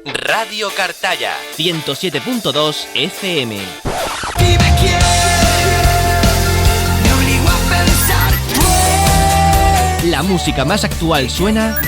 Radio Cartaya 107.2 FM. Dime quién me obligó a pensar que La música más actual suena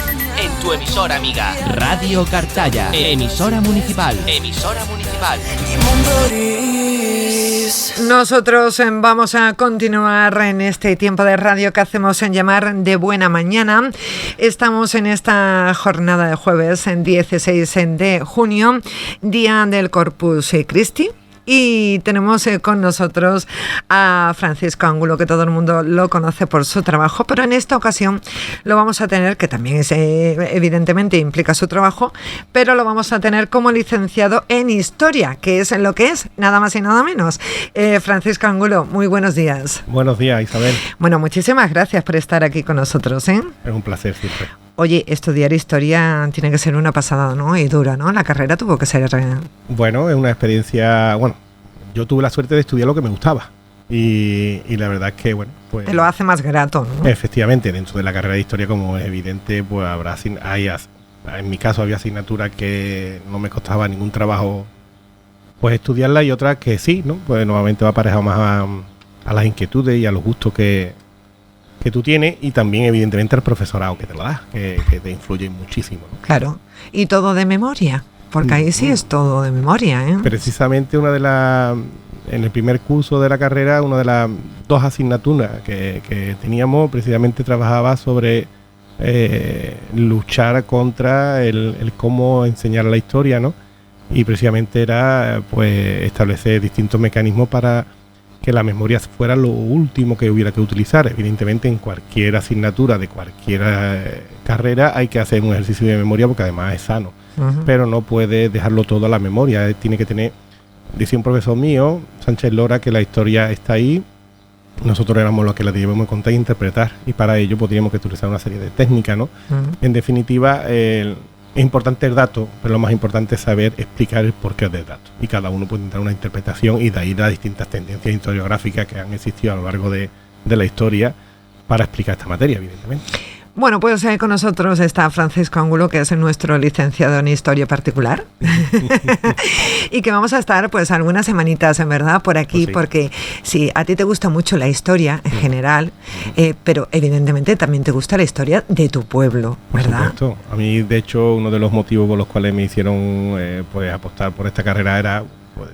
en tu emisora amiga. Radio Cartaya, emisora municipal. Emisora municipal. mi mundo gris. Nosotros vamos a continuar en este tiempo de radio que hacemos en llamar de buena mañana. Estamos en esta jornada de jueves, en 16 de junio, día del Corpus Christi. Y tenemos con nosotros a Francisco Ángulo, que todo el mundo lo conoce por su trabajo, pero en esta ocasión lo vamos a tener, que también es, evidentemente implica su trabajo, pero lo vamos a tener como licenciado en Historia, que es lo que es, nada más y nada menos. Francisco Ángulo, muy buenos días. Buenos días, Isabel. Bueno, muchísimas gracias por estar aquí con nosotros, ¿eh? Es un placer siempre. Oye, estudiar historia tiene que ser una pasada, ¿no? Y dura, ¿no? La carrera tuvo que ser... Bueno, es una experiencia... Bueno, yo tuve la suerte de estudiar lo que me gustaba. Y la verdad es que, bueno, pues... Te lo hace más grato, ¿no? Efectivamente, dentro de la carrera de historia, como es evidente, pues habrá... En mi caso había asignaturas que no me costaba ningún trabajo pues estudiarla, y otras que sí, ¿no? Pues normalmente va aparejado más a las inquietudes y a los gustos que tú tienes, y también evidentemente al profesorado que te lo da, que te influye muchísimo, ¿no? Claro, y todo de memoria, porque ahí sí es todo de memoria, ¿eh? Precisamente en el primer curso de la carrera, una de las dos asignaturas que teníamos, precisamente trabajaba sobre luchar contra el cómo enseñar la historia, ¿no? Y precisamente era pues establecer distintos mecanismos para que la memoria fuera lo último que hubiera que utilizar. Evidentemente, en cualquier asignatura de cualquier carrera hay que hacer un ejercicio de memoria, porque además es sano. Uh-huh. Pero no puede dejarlo todo a la memoria. Tiene que tener, decía un profesor mío, Sánchez Lora, que la historia está ahí. Nosotros éramos los que la debíamos contar e interpretar, y para ello podríamos que utilizar una serie de técnicas, ¿no? Uh-huh. En definitiva, es importante el dato, pero lo más importante es saber explicar el porqué del dato. Y cada uno puede entrar una interpretación, y de ahí las distintas tendencias historiográficas que han existido a lo largo de la historia para explicar esta materia, evidentemente. Bueno, pues con nosotros está Francisco Ángulo, que es nuestro licenciado en Historia particular. Y que vamos a estar pues algunas semanitas, en verdad, por aquí, pues sí. Porque sí, a ti te gusta mucho la historia en general, pero evidentemente también te gusta la historia de tu pueblo, ¿verdad? Por supuesto. A mí, de hecho, uno de los motivos por los cuales me hicieron pues apostar por esta carrera era pues,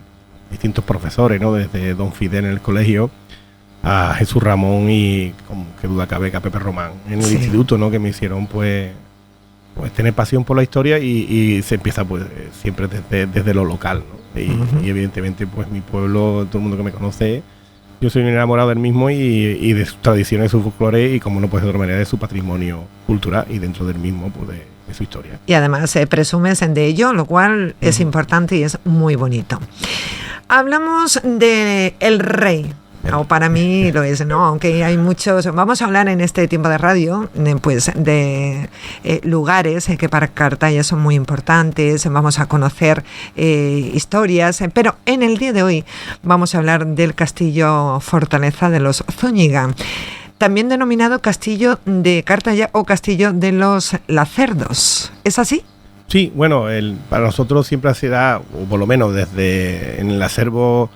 distintos profesores, ¿no? Desde Don Fidel en el colegio a Jesús Ramón y, como que duda cabe, a Pepe Román en el instituto, ¿no? Que me hicieron pues tener pasión por la historia, y se empieza pues siempre desde lo local, ¿no? Y evidentemente pues mi pueblo, todo el mundo que me conoce, yo soy un enamorado del mismo y de sus tradiciones, de su folclore, y como no puede ser de otra manera, de su patrimonio cultural, y dentro del mismo pues de su historia. Y además presumes de ello, lo cual es importante y es muy bonito. Hablamos de El Rey. O para mí lo es, ¿no? Aunque hay muchos... Vamos a hablar en este tiempo de radio pues de lugares que para Cartaya son muy importantes. Vamos a conocer historias, pero en el día de hoy vamos a hablar del castillo fortaleza de los Zúñiga, también denominado Castillo de Cartaya o Castillo de los Lacerdos. ¿Es así? Sí, bueno, para nosotros siempre se da, o por lo menos desde en el acervo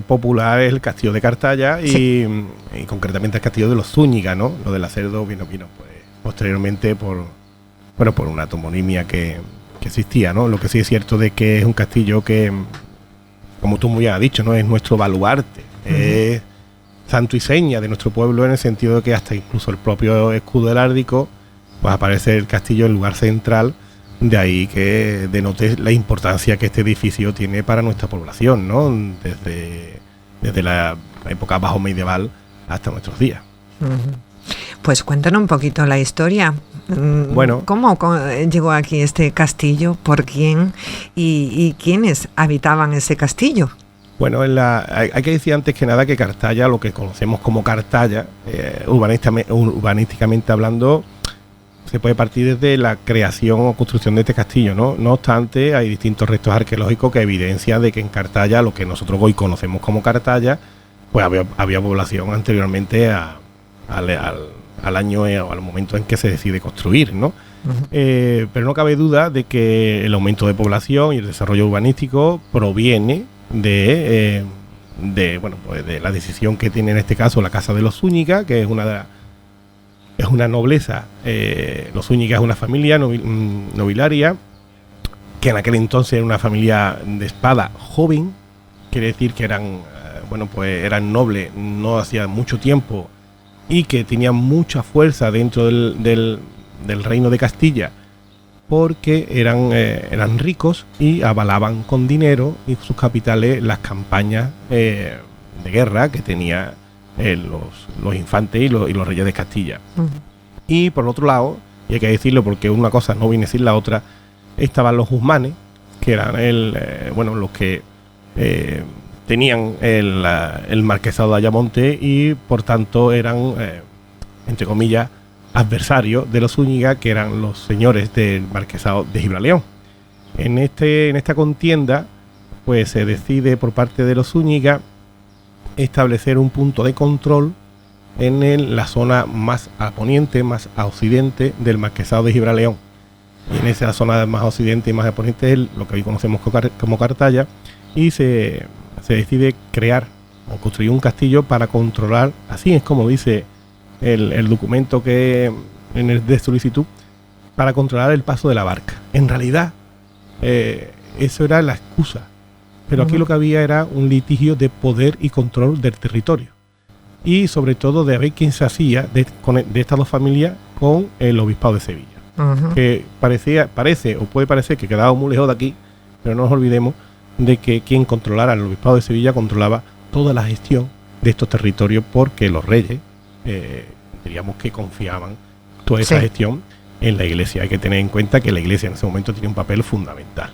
popular, es el castillo de Cartaya, sí. y concretamente el castillo de los Zúñiga, ¿no? Lo del Lacerdo vino pues posteriormente por una toponimia que existía, ¿no? Lo que sí es cierto de que es un castillo que, como tú muy bien has dicho, ¿no? Es nuestro baluarte, es santo y seña de nuestro pueblo, en el sentido de que hasta incluso el propio escudo heráldico pues aparece el castillo en lugar central. De ahí que denote la importancia que este edificio tiene para nuestra población, ¿no? Desde la época bajo medieval hasta nuestros días. Pues cuéntanos un poquito la historia. Bueno, ¿Cómo llegó aquí este castillo? ¿Por quién? ¿Y quiénes habitaban ese castillo? Bueno, hay que decir antes que nada que Cartaya, lo que conocemos como Cartaya, urbanísticamente hablando, se puede partir desde la creación o construcción de este castillo, ¿no? No obstante, hay distintos restos arqueológicos que evidencian de que en Cartaya, lo que nosotros hoy conocemos como Cartaya, pues había población anteriormente al año o al momento en que se decide construir, ¿no? Pero no cabe duda de que el aumento de población y el desarrollo urbanístico proviene de la decisión que tiene en este caso la Casa de los Zúñiga, que es una nobleza. Los Zúñiga es una familia nobiliaria que en aquel entonces era una familia de espada joven, quiere decir que eran nobles no hacía mucho tiempo y que tenían mucha fuerza dentro del reino de Castilla, porque eran ricos y avalaban con dinero y sus capitales las campañas de guerra que tenía los infantes y los reyes de Castilla. Y por otro lado, y hay que decirlo porque una cosa no viene sin la otra, estaban los guzmanes, que eran los que tenían el marquesado de Ayamonte y por tanto eran, entre comillas, adversarios de los Zúñiga, que eran los señores del marquesado de Gibraleón. En esta contienda, pues se decide por parte de los Zúñiga establecer un punto de control en la zona más a poniente, más a occidente del marquesado de Gibraleón. Y en esa zona más a occidente y más a poniente es lo que hoy conocemos como Cartaya, y se decide crear o construir un castillo para controlar, así es como dice el documento que en el de solicitud, para controlar el paso de la barca. En realidad, eso era la excusa, pero aquí lo que había era un litigio de poder y control del territorio, y sobre todo de ver quién se hacía de estas dos familias con el obispado de Sevilla. Que parece o puede parecer que quedaba muy lejos de aquí, pero no nos olvidemos de que quien controlara el obispado de Sevilla controlaba toda la gestión de estos territorios, porque los reyes diríamos que confiaban toda esa gestión en la iglesia. Hay que tener en cuenta que la iglesia en ese momento tenía un papel fundamental.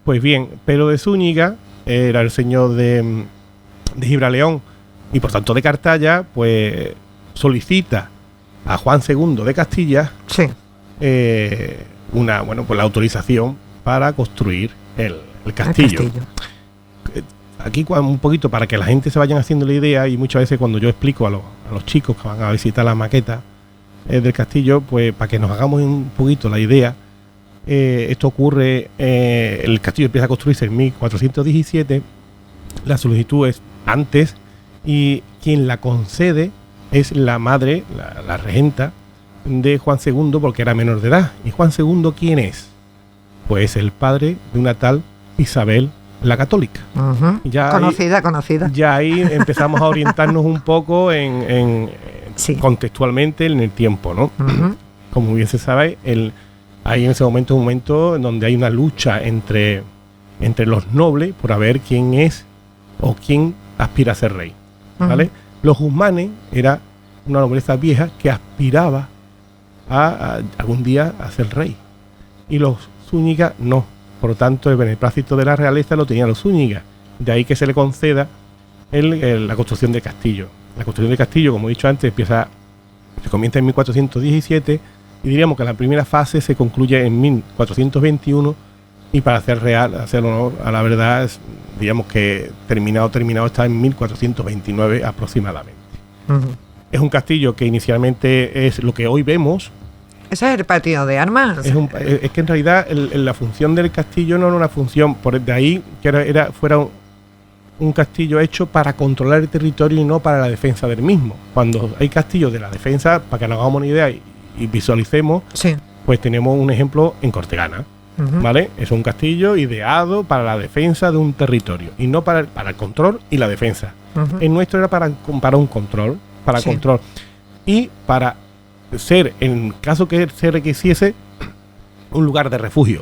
Pues bien, Pedro de Zúñiga era el señor de Gibraleón y por tanto de Cartaya, pues solicita a Juan II de Castilla la autorización para construir el castillo. Aquí un poquito para que la gente se vayan haciendo la idea, y muchas veces cuando yo explico a los chicos que van a visitar la maqueta del castillo, pues para que nos hagamos un poquito la idea, esto ocurre, el castillo empieza a construirse en 1417, la solicitud es antes, y quien la concede es la madre, la regenta de Juan II, porque era menor de edad. ¿Y Juan II quién es? Pues el padre de una tal Isabel la Católica. Conocida. Ya ahí empezamos a orientarnos un poco contextualmente en el tiempo, ¿no? Como bien se sabe, hay en ese momento un momento en donde hay una lucha entre los nobles por ver quién es o quién aspira a ser rey, ¿vale? Los guzmanes era una nobleza vieja que aspiraba a algún día a ser rey, y los Zúñiga no. Por lo tanto, el beneplácito de la realeza lo tenían los Zúñiga. De ahí que se le conceda la construcción del castillo. La construcción del castillo, como he dicho antes, se comienza en 1417 y diríamos que la primera fase se concluye en 1421, y para hacer honor a la verdad, diríamos que terminado está en 1429 aproximadamente. Es un castillo que inicialmente es lo que hoy vemos. ¿Ese es el patio de armas? Es que en realidad la función del castillo no era una función, por de ahí que fuera un castillo hecho para controlar el territorio y no para la defensa del mismo. Cuando hay castillos de la defensa, para que nos hagamos una idea y visualicemos, pues tenemos un ejemplo en Cortegana, ¿vale? Es un castillo ideado para la defensa de un territorio y no para el control y la defensa. El nuestro era para un control, control y para ser, en caso que se requisiese, un lugar de refugio.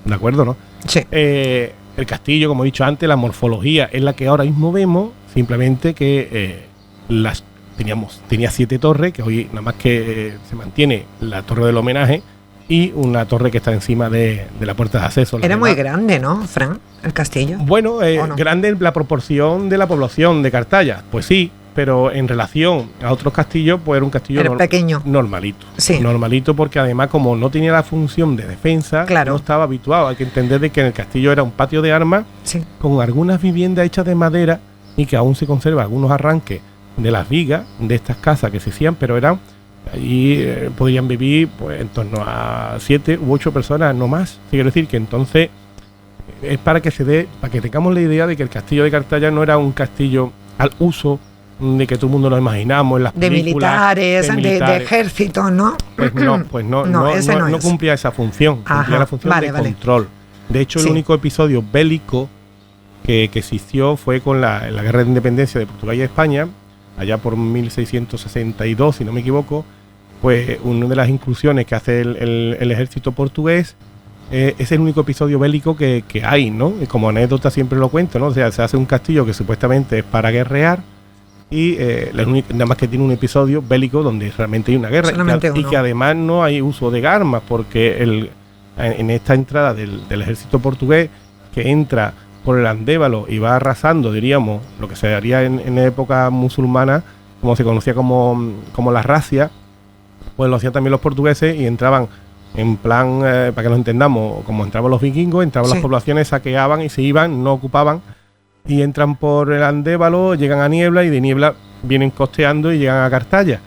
¿De acuerdo, no? Sí. El castillo, como he dicho antes, la morfología es la que ahora mismo vemos, simplemente que tenía 7 torres, que hoy nada más que se mantiene la torre del homenaje y una torre que está encima de la puerta de acceso. Era muy grande, ¿no, Fran, el castillo? Bueno, no? Grande en la proporción de la población de Cartaya, pues sí, pero en relación a otros castillos, pues era un castillo pequeño. Normalito. Sí. Normalito, porque además, como no tenía la función de defensa, no estaba habituado. Hay que entender de que en el castillo era un patio de armas con algunas viviendas hechas de madera, y que aún se conserva algunos arranques de las vigas de estas casas que se hacían, pero eran Allí podrían vivir pues en torno a 7 u 8 personas, no más. Quiero decir que entonces es para que tengamos la idea de que el castillo de Cartaya no era un castillo al uso de que todo el mundo lo imaginamos en las películas. De ejército, ¿no? Pues no cumplía esa función. Cumplía la función de control. De hecho, el único episodio bélico que existió fue con la Guerra de Independencia de Portugal y España, allá por 1662, si no me equivoco. Pues una de las incursiones que hace el ejército portugués es el único episodio bélico que hay, ¿no? Y como anécdota siempre lo cuento, ¿no? O sea, se hace un castillo que supuestamente es para guerrear y nada más que tiene un episodio bélico donde realmente hay una guerra y que además no hay uso de armas, porque en esta entrada del ejército portugués, que entra por el Andévalo y va arrasando, diríamos, lo que se haría en época musulmana, como se conocía como la racia, pues lo hacían también los portugueses y entraban en plan, para que lo entendamos, como entraban los vikingos, entraban las poblaciones, saqueaban y se iban, no ocupaban, y entran por el Andévalo, llegan a Niebla y de Niebla vienen costeando y llegan a Cartaya.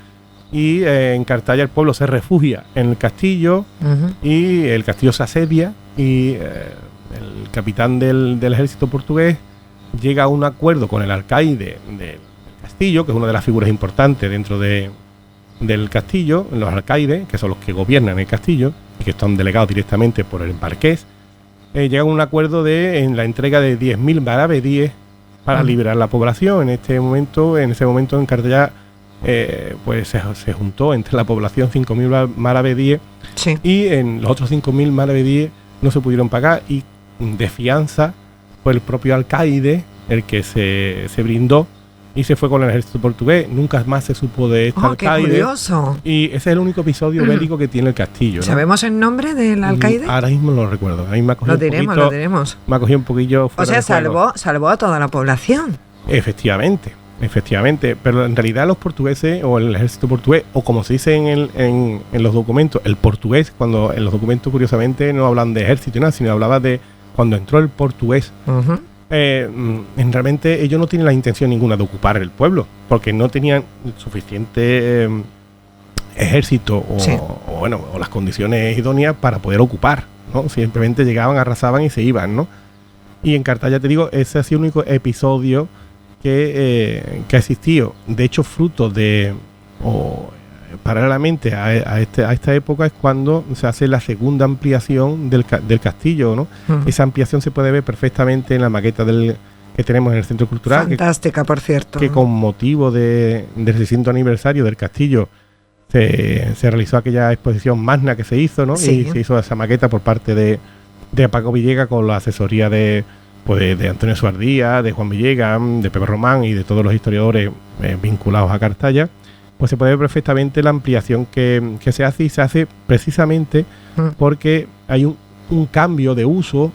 Y en Cartaya el pueblo se refugia en el castillo y el castillo se asedia y el capitán del ejército portugués llega a un acuerdo con el alcaide del castillo, que es una de las figuras importantes dentro del castillo, los alcaides, que son los que gobiernan el castillo y que están delegados directamente por el marqués. Llega a un acuerdo en la entrega de 10.000 maravedíes para liberar la población. En ese momento en Cartaya pues se juntó entre la población 5.000 maravedíes y en los otros 5.000 maravedíes no se pudieron pagar, y de fianza fue el propio alcaide el que se brindó y se fue con el ejército portugués. Nunca más se supo de este alcaide. ¡Qué curioso! Y ese es el único episodio bélico que tiene el castillo, ¿no? ¿Sabemos el nombre del alcaide? Ahora mismo no lo recuerdo. A mí me ha cogido lo diremos. Me ha cogido un poquillo fuera. O sea, salvó a toda la población. Efectivamente. Pero en realidad los portugueses o el ejército portugués, o como se dice en los documentos, el portugués, cuando en los documentos curiosamente no hablan de ejército nada, sino hablaba de cuando entró el portugués. Realmente ellos no tienen la intención ninguna de ocupar el pueblo, porque no tenían suficiente ejército o las condiciones idóneas para poder ocupar, ¿no? Simplemente llegaban, arrasaban y se iban, ¿no? Y en Cartaya, te digo, ese ha sido el único episodio que ha existido. De hecho, fruto paralelamente a esta época es cuando se hace la segunda ampliación del castillo, ¿no? Esa ampliación se puede ver perfectamente en la maqueta que tenemos en el Centro Cultural. Fantástica, por cierto. Que con motivo del 600 aniversario del castillo se realizó aquella exposición magna que se hizo, ¿no? Sí. Y se hizo esa maqueta por parte de Paco Villegas, con la asesoría de Antonio Suardía, de Juan Villegas, de Pepe Román y de todos los historiadores vinculados a Cartaya. Pues se puede ver perfectamente la ampliación que se hace, y se hace precisamente porque hay un cambio de uso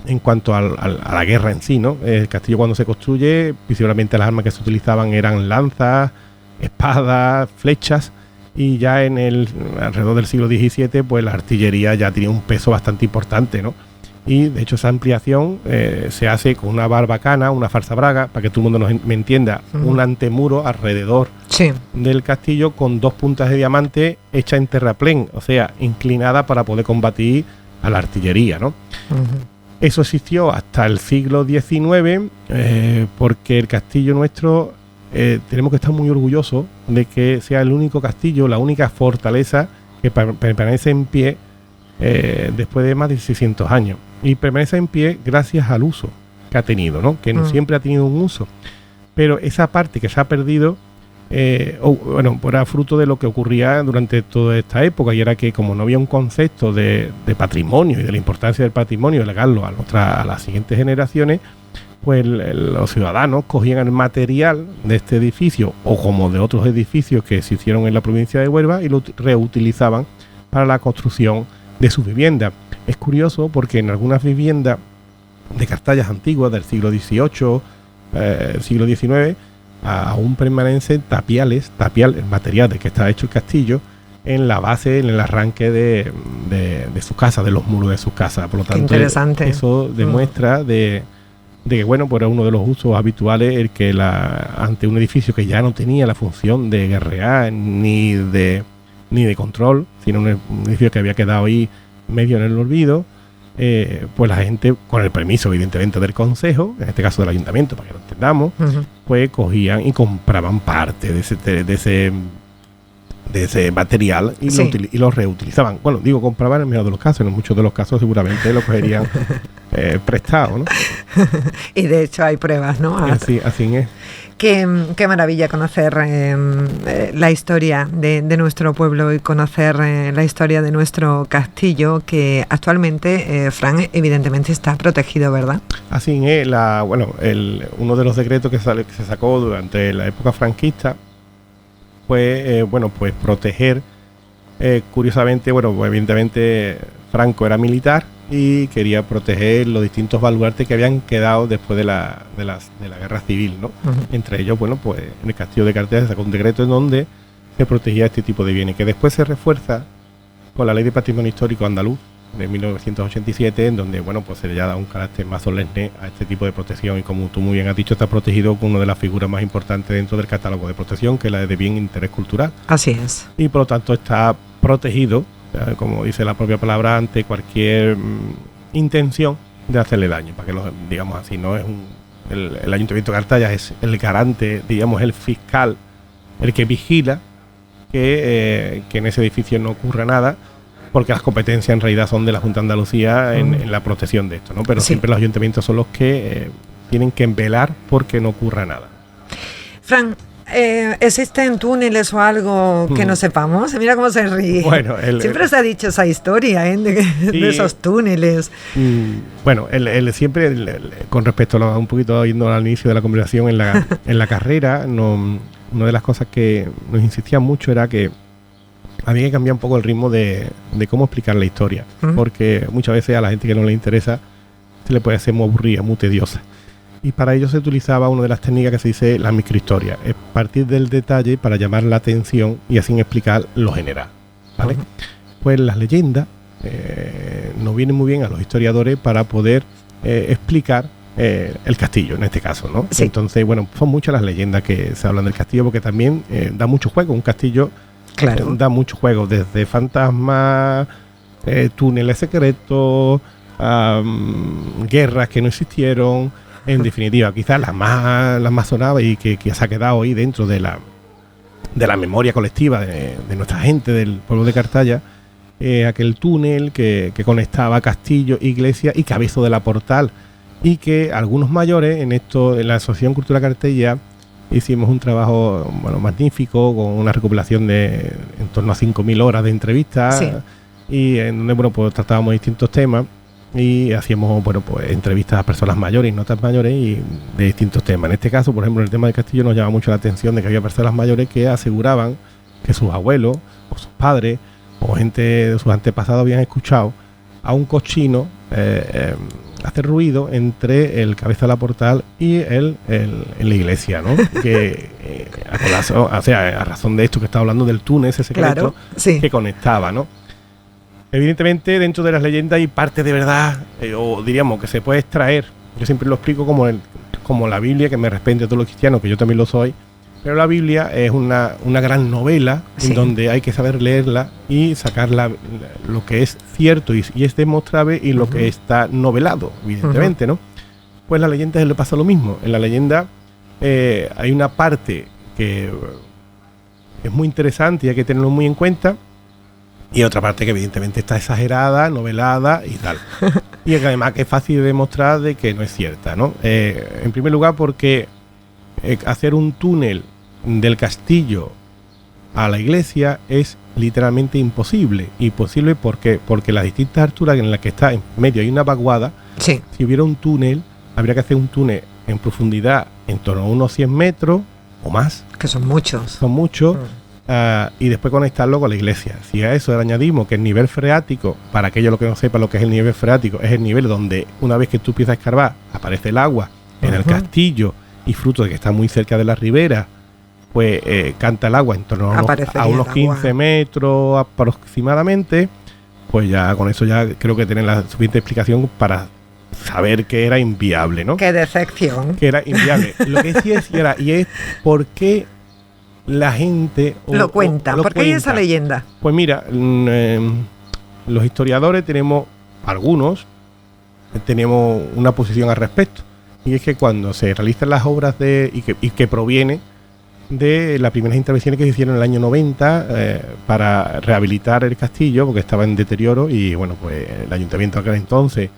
en cuanto a la guerra en sí, ¿no? El castillo, cuando se construye, principalmente las armas que se utilizaban eran lanzas, espadas, flechas, y ya alrededor del siglo XVII pues la artillería ya tenía un peso bastante importante, ¿no? Y de hecho esa ampliación se hace con una barbacana, una falsa braga, para que todo el mundo me entienda, un antemuro alrededor del castillo con 2 puntas de diamante hechas en terraplén, o sea, inclinada para poder combatir a la artillería, ¿no? Eso existió hasta el siglo XIX, porque el castillo nuestro, tenemos que estar muy orgullosos de que sea el único castillo, la única fortaleza que permanece en pie después de más de 600 años. Y permanece en pie gracias al uso que ha tenido, ¿no? Que no siempre ha tenido un uso. Pero esa parte que se ha perdido, era fruto de lo que ocurría durante toda esta época, y era que como no había un concepto de patrimonio y de la importancia del patrimonio, de legarlo a las siguientes generaciones, pues los ciudadanos cogían el material de este edificio, o como de otros edificios que se hicieron en la provincia de Huelva, y lo reutilizaban para la construcción de sus viviendas. Es curioso porque en algunas viviendas de Cartaya antiguas del siglo XVIII, siglo XIX, aún permanecen tapiales, el material de que está hecho el castillo, en la base, en el arranque de sus casas, de los muros de sus casas. Por lo tanto, eso demuestra de de que, bueno, pues era uno de los usos habituales el que ante un edificio que ya no tenía la función de guerrear ni de control, sino un edificio que había quedado ahí medio en el olvido, pues la gente, con el permiso evidentemente del consejo, en este caso del ayuntamiento, para que lo entendamos, pues cogían y compraban parte de ese material y lo reutilizaban. Bueno, digo compraban en el mejor de los casos, en muchos de los casos seguramente lo cogerían prestado, ¿no? Y de hecho hay pruebas, ¿no? Así es. Qué maravilla conocer la historia de nuestro pueblo y conocer la historia de nuestro castillo, que actualmente, Fran, evidentemente está protegido, ¿verdad? Así es. Uno de los decretos que se sacó durante la época franquista fue, pues proteger, curiosamente, pues evidentemente Franco era militar y quería proteger los distintos baluartes que habían quedado después de la guerra civil, ¿no? Entre ellos, pues en el castillo de Cartella se sacó un decreto en donde se protegía este tipo de bienes, que después se refuerza con la Ley de Patrimonio Histórico Andaluz de 1987, en donde, pues se le ha dado un carácter más solemne a este tipo de protección, y como tú muy bien has dicho, está protegido con una de las figuras más importantes dentro del catálogo de protección, que es la de bien interés cultural. Así es. Y por lo tanto está protegido, como dice la propia palabra, ante cualquier intención de hacerle daño, para que lo digamos así, ¿no? El Ayuntamiento de Cartaya es el garante, digamos, el fiscal, el que vigila que en ese edificio no ocurra nada, porque las competencias en realidad son de la Junta de Andalucía en la protección de esto, ¿no? Pero siempre los ayuntamientos son los que tienen que velar porque no ocurra nada. Fran, ¿existen túneles o algo que no sepamos? Mira cómo se ríe. Bueno, siempre se ha dicho esa historia, de esos túneles. Siempre, con respecto a un poquito yendo al inicio de la conversación en la carrera, una de las cosas que nos insistían mucho era que había que cambiar un poco el ritmo de cómo explicar la historia, porque muchas veces a la gente que no le interesa se le puede hacer muy aburrida, muy tediosa. Y para ello se utilizaba una de las técnicas que se dice la microhistoria, es partir del detalle para llamar la atención y así explicar lo general, ¿vale? Pues las leyendas nos vienen muy bien a los historiadores para poder explicar el castillo, en este caso, ¿no? Sí. Entonces, son muchas las leyendas que se hablan del castillo, porque también da mucho juego. Un castillo da mucho juego, desde fantasmas, túneles secretos, guerras que no existieron. En definitiva, quizás las más sonadas y que se ha quedado ahí dentro de la memoria colectiva de nuestra gente, del pueblo de Cartaya, aquel túnel que conectaba castillo, iglesia y cabezo de la Portal, y que algunos mayores en la Asociación Cultura Cartella hicimos un trabajo magnífico, con una recopilación de en torno a 5.000 horas de entrevistas, sí. Y en donde pues tratábamos distintos temas y hacíamos pues entrevistas a personas mayores y no tan mayores y de distintos temas. En este caso, por ejemplo, en el tema del castillo nos llama mucho la atención de que había personas mayores que aseguraban que sus abuelos o sus padres o gente de sus antepasados habían escuchado a un cochino hacer ruido entre el cabeza de la Portal y en la iglesia, ¿no? Que a razón de esto que estaba hablando del túnel ese secreto, claro, sí, que conectaba, ¿no? Evidentemente, dentro de las leyendas hay parte de verdad, o diríamos que se puede extraer. Yo siempre lo explico como la Biblia, que me responde a todos los cristianos, que yo también lo soy. Pero la Biblia es una gran novela, sí, en donde hay que saber leerla y sacar lo que es cierto y es demostrable y lo que está novelado, evidentemente, ¿no? Pues la leyenda le pasa lo mismo. En la leyenda hay una parte que es muy interesante y hay que tenerlo muy en cuenta, y otra parte que evidentemente está exagerada, novelada y tal. Y además que es fácil de demostrar de que no es cierta, ¿no? En primer lugar porque hacer un túnel del castillo a la iglesia es literalmente imposible. Imposible porque las distintas alturas en las que está en medio hay una vaguada. Sí. Si hubiera un túnel, habría que hacer un túnel en profundidad en torno a unos 100 metros o más. Que son muchos. Son muchos. Y después conectarlo con la iglesia. Si a eso le añadimos que el nivel freático, para aquellos que no sepan lo que es el nivel freático, es el nivel donde una vez que tú empiezas a escarbar aparece el agua en el castillo, y fruto de que está muy cerca de la ribera, pues canta el agua en torno a unos 15 metros aproximadamente, pues ya con eso ya creo que tienen la suficiente explicación para saber que era inviable, ¿no? ¡Qué decepción! Que era inviable. Lo que sí es, y es por qué la gente lo cuenta. ¿Por qué hay esa leyenda? Pues mira, los historiadores tenemos una posición al respecto. Y es que cuando se realizan las obras y que proviene de las primeras intervenciones que se hicieron en el año 90 para rehabilitar el castillo, porque estaba en deterioro, y bueno, pues el ayuntamiento de aquel entonces,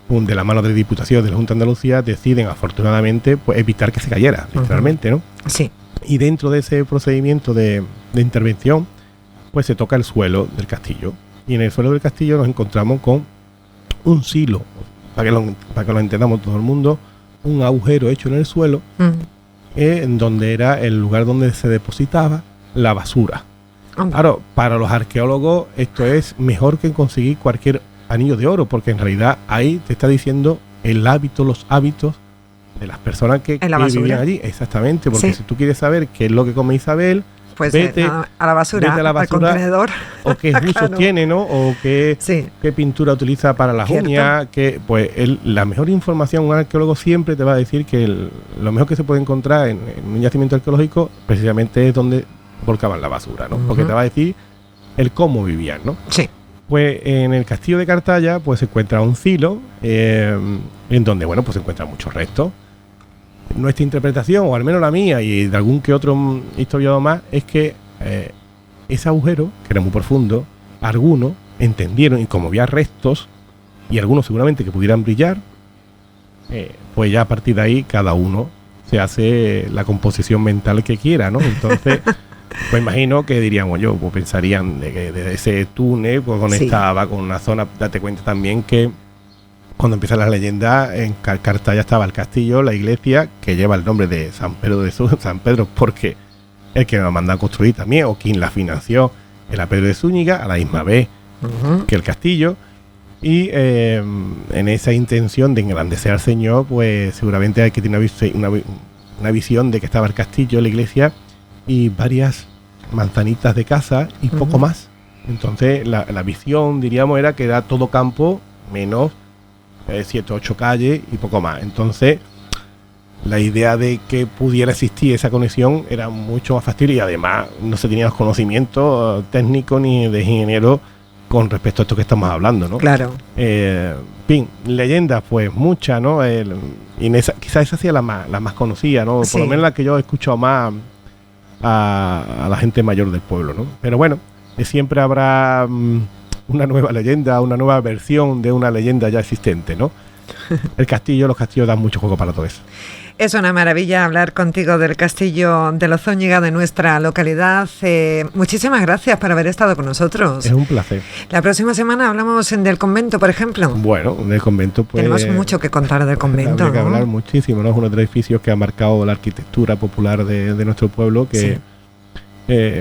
de la mano de la Diputación de la Junta de Andalucía, deciden afortunadamente pues evitar que se cayera, literalmente, ¿no? Sí. Y dentro de ese procedimiento de intervención, pues se toca el suelo del castillo. Y en el suelo del castillo nos encontramos con un silo, para que lo entendamos todo el mundo, un agujero hecho en el suelo, en donde era el lugar donde se depositaba la basura. Claro, para los arqueólogos esto es mejor que conseguir cualquier anillo de oro, porque en realidad ahí te está diciendo los hábitos de las personas que vivían allí. Exactamente, porque si tú quieres saber qué es lo que come Isabel, pues vete a la basura, al contenedor. O qué usos tiene, ¿no? O qué pintura utiliza para las uñas. Pues la mejor información, un arqueólogo siempre te va a decir que lo mejor que se puede encontrar en un yacimiento arqueológico precisamente es donde volcaban la basura, ¿no? Porque te va a decir el cómo vivían, ¿no? Sí. Pues en el castillo de Cartaya pues se encuentra un silo en donde, bueno, pues se encuentran muchos restos. Nuestra interpretación, o al menos la mía y de algún que otro historiador más, es que ese agujero, que era muy profundo, algunos entendieron, y como había restos, y algunos seguramente que pudieran brillar, pues ya a partir de ahí cada uno se hace la composición mental que quiera, ¿no? Entonces, pues imagino que dirían, bueno, pues pensarían de ese túnel pues conectaba con una zona. Date cuenta también que cuando empieza la leyenda, en Cartaya estaba el castillo, la iglesia, que lleva el nombre de San Pedro, porque el que nos mandó a construir también, o quien la financió, era Pedro de Zúñiga, a la misma vez que el castillo. Y en esa intención de engrandecer al Señor, pues seguramente hay que tener una visión de que estaba el castillo, la iglesia y varias manzanitas de casa y poco más. Entonces la visión, diríamos, era que era todo campo menos 7 o 8 calles y poco más. Entonces la idea de que pudiera existir esa conexión era mucho más factible, y además no se tenían los conocimientos técnicos ni de ingeniero con respecto a esto que estamos hablando, ¿no? Claro. En fin, leyendas pues muchas, ¿no? Y quizás esa sea la más conocida, ¿no? Por lo menos la que yo he escuchado más a la gente mayor del pueblo, ¿no? Pero bueno, siempre habrá una nueva leyenda, una nueva versión de una leyenda ya existente, ¿no? Los castillos dan mucho juego para todo eso. Es una maravilla hablar contigo del castillo de Los Zúñiga, de nuestra localidad. Muchísimas gracias por haber estado con nosotros. Es un placer. La próxima semana hablamos del convento, por ejemplo. Bueno, del convento pues... Tenemos mucho que contar del convento, hay que hablar muchísimo, ¿no? Es uno de los edificios que ha marcado la arquitectura popular de nuestro pueblo, que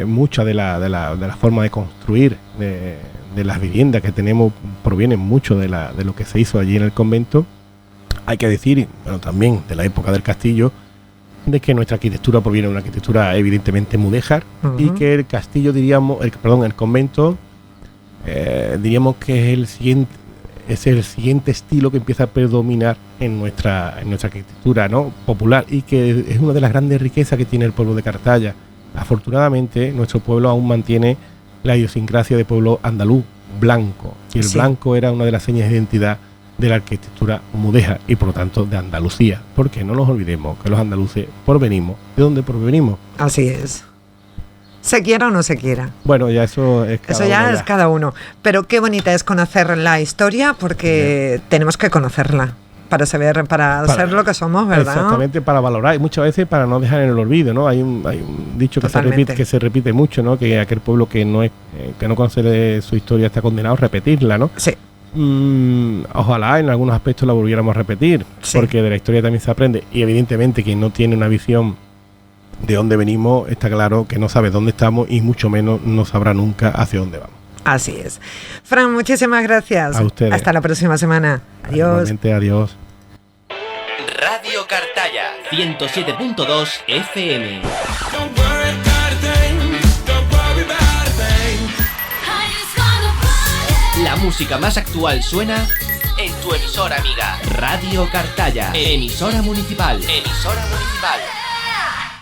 mucha de la forma de construir de las viviendas que tenemos provienen mucho de lo que se hizo allí en el convento. Hay que decir, bueno, también de la época del castillo, de que nuestra arquitectura proviene de una arquitectura evidentemente mudéjar, y que el castillo, el convento, diríamos que es el siguiente estilo que empieza a predominar en nuestra arquitectura, ¿no? Popular, y que es una de las grandes riquezas que tiene el pueblo de Cartaya. Afortunadamente, nuestro pueblo aún mantiene la idiosincrasia de pueblo andaluz blanco, y el blanco era una de las señas de identidad de la arquitectura mudéjar y por lo tanto de Andalucía, porque no nos olvidemos que los andaluces provenimos de donde provenimos. Así es. Se quiera o no se quiera. Bueno, ya eso es cada uno. Pero qué bonita es conocer la historia, porque tenemos que conocerla para ser lo que somos, ¿verdad? Exactamente, para valorar y muchas veces para no dejar en el olvido, ¿no? Hay un dicho que se repite mucho, ¿no? Que aquel pueblo que no conoce su historia está condenado a repetirla, ¿no? Sí. Ojalá en algunos aspectos la volviéramos a repetir, porque de la historia también se aprende, y evidentemente quien no tiene una visión de dónde venimos está claro que no sabe dónde estamos, y mucho menos no sabrá nunca hacia dónde vamos. Así es. Fran, muchísimas gracias. A ustedes. Hasta la próxima semana. Adiós. Igualmente, adiós. Radio Cartaya 107.2 FM. La música más actual suena en tu emisora amiga. Radio Cartaya, emisora municipal. Emisora municipal.